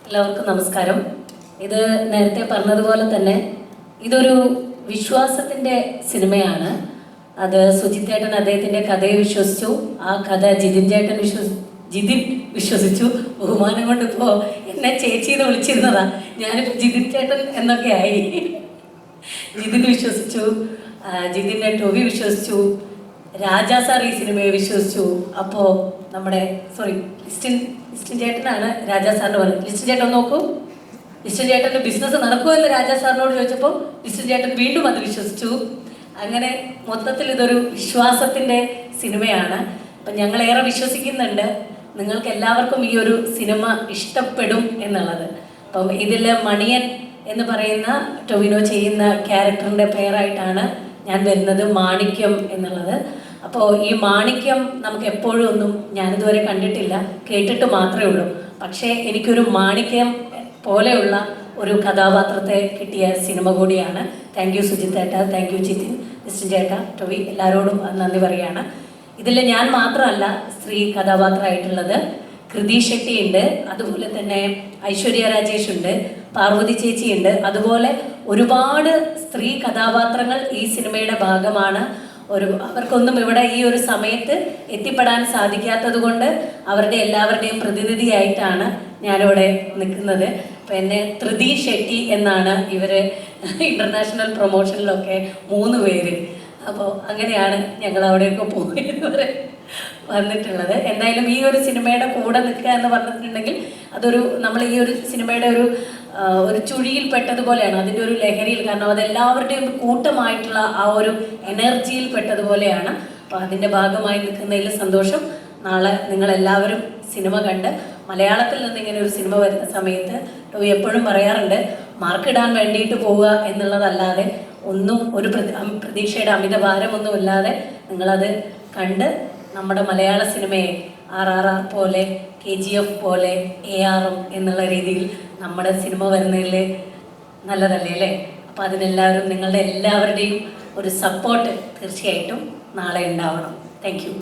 എല്ലാവർക്കും നമസ്കാരം. ഇത് നേരത്തെ പറഞ്ഞതുപോലെ തന്നെ ഇതൊരു വിശ്വാസത്തിൻ്റെ സിനിമയാണ്. അത് സുജിത് ചേട്ടൻ അദ്ദേഹത്തിൻ്റെ കഥയെ വിശ്വസിച്ചു. ആ കഥ ജിതിൻ ചേട്ടൻ വിശ്വസിച്ചു. ബഹുമാനം കൊണ്ട് ഇപ്പോൾ എന്നെ ചേച്ചി എന്ന് വിളിച്ചിരുന്നതാ. ഞാനിപ്പോൾ ജിതിൻ ചേട്ടൻ എന്നൊക്കെ ആയി. ജിതിൻ വിശ്വസിച്ചു, ജിതിൻ്റെ ടോവി വിശ്വസിച്ചു, രാജാ സാർ ഈ സിനിമയെ വിശ്വസിച്ചു. അപ്പോൾ നമ്മുടെ ലിസ്റ്റിൻ ചേട്ടനാണ് രാജാ സാറിന് പറഞ്ഞത്. ലിസ്റ്റിൻ ചേട്ടൻ നോക്കൂ, ലിസ്റ്റിൻ ചേട്ടൻ്റെ ബിസിനസ് നടക്കുമെന്ന് രാജാ സാറിനോട് ചോദിച്ചപ്പോൾ ലിസ്റ്റിൻ ചേട്ടൻ വീണ്ടും അത് വിശ്വസിച്ചു. അങ്ങനെ മൊത്തത്തിൽ ഇതൊരു വിശ്വാസത്തിൻ്റെ സിനിമയാണ്. അപ്പം ഞങ്ങളേറെ വിശ്വസിക്കുന്നുണ്ട് നിങ്ങൾക്ക് എല്ലാവർക്കും ഈ ഒരു സിനിമ ഇഷ്ടപ്പെടും എന്നുള്ളത്. അപ്പം ഇതിൽ മണിയൻ എന്ന് പറയുന്ന ടൊവിനോ ചെയ്യുന്ന ക്യാരക്ടറിൻ്റെ പേരായിട്ടാണ് ഞാൻ വരുന്നത്, മാണിക്യം എന്നുള്ളത്. അപ്പോൾ ഈ മാണിക്യം നമുക്ക് എപ്പോഴും ഒന്നും ഞാനിതുവരെ കണ്ടിട്ടില്ല, കേട്ടിട്ട് മാത്രമേ ഉള്ളൂ. പക്ഷേ എനിക്കൊരു മാണിക്യം പോലെയുള്ള ഒരു കഥാപാത്രത്തെ കിട്ടിയ സിനിമ കൂടിയാണ്. താങ്ക് യു സുജിത് ചേട്ടാ, താങ്ക് യു ജിതിൻ, ലിസ്റ്റിൻ ചേട്ടാ, ടൊവി, എല്ലാവരോടും നന്ദി പറയുകയാണ്. ഇതിൽ ഞാൻ മാത്രമല്ല സ്ത്രീ കഥാപാത്രമായിട്ടുള്ളത്. കൃതി ഷെട്ടി ഉണ്ട്, അതുപോലെ തന്നെ ഐശ്വര്യ രാജേഷ് ഉണ്ട്, പാർവതി ചേച്ചി ഉണ്ട്. അതുപോലെ ഒരുപാട് സ്ത്രീ കഥാപാത്രങ്ങൾ ഈ സിനിമയുടെ ഭാഗമാണ്. അവർക്കൊന്നും ഇവിടെ ഈ ഒരു സമയത്ത് എത്തിപ്പെടാൻ സാധിക്കാത്തത് കൊണ്ട് അവരുടെ എല്ലാവരുടെയും പ്രതിനിധിയായിട്ടാണ് ഞാനിവിടെ നിൽക്കുന്നത്. അപ്പം എന്നെ ധൃതി ഷെട്ടി എന്നാണ് ഇവർ ഇൻ്റർനാഷണൽ പ്രൊമോഷനിലൊക്കെ 3 പേര്. അപ്പോൾ അങ്ങനെയാണ് ഞങ്ങൾ അവിടെയൊക്കെ പോയിരുന്നവരെ വന്നിട്ടുള്ളത്. എന്തായാലും ഈ ഒരു സിനിമയുടെ കൂടെ നിൽക്കുക എന്ന് പറഞ്ഞിട്ടുണ്ടെങ്കിൽ അതൊരു നമ്മൾ ഈ ഒരു സിനിമയുടെ ഒരു ചുഴിയിൽ പെട്ടതുപോലെയാണ്, അതിൻ്റെ ഒരു ലഹരിയിൽ. കാരണം അതെല്ലാവരുടെയും കൂട്ടമായിട്ടുള്ള ആ ഒരു എനർജിയിൽ പെട്ടതുപോലെയാണ്. അപ്പോൾ അതിൻ്റെ ഭാഗമായി നിൽക്കുന്നതിൽ സന്തോഷം. നാളെ നിങ്ങളെല്ലാവരും സിനിമ കണ്ട് മലയാളത്തിൽ നിന്ന് ഇങ്ങനെ ഒരു സിനിമ വരുന്ന സമയത്ത് ടോവി എപ്പോഴും പറയാറുണ്ട്, മാർക്കിടാൻ വേണ്ടിയിട്ട് പോവുക എന്നുള്ളതല്ലാതെ ഒന്നും ഒരു പ്രതീക്ഷയുടെ അമിതഭാരമൊന്നുമില്ലാതെ നിങ്ങളത് കണ്ട് നമ്മുടെ മലയാള സിനിമയെ RRR പോലെ KGF പോലെ ARM എന്നുള്ള രീതിയിൽ നമ്മുടെ സിനിമ വരുന്നതിൽ നല്ലതല്ലേ അല്ലേ? അപ്പോൾ അതിനെല്ലാവരും നിങ്ങളുടെ എല്ലാവരുടെയും ഒരു സപ്പോർട്ട് തീർച്ചയായിട്ടും നാളെ ഉണ്ടാവണം. Thank you.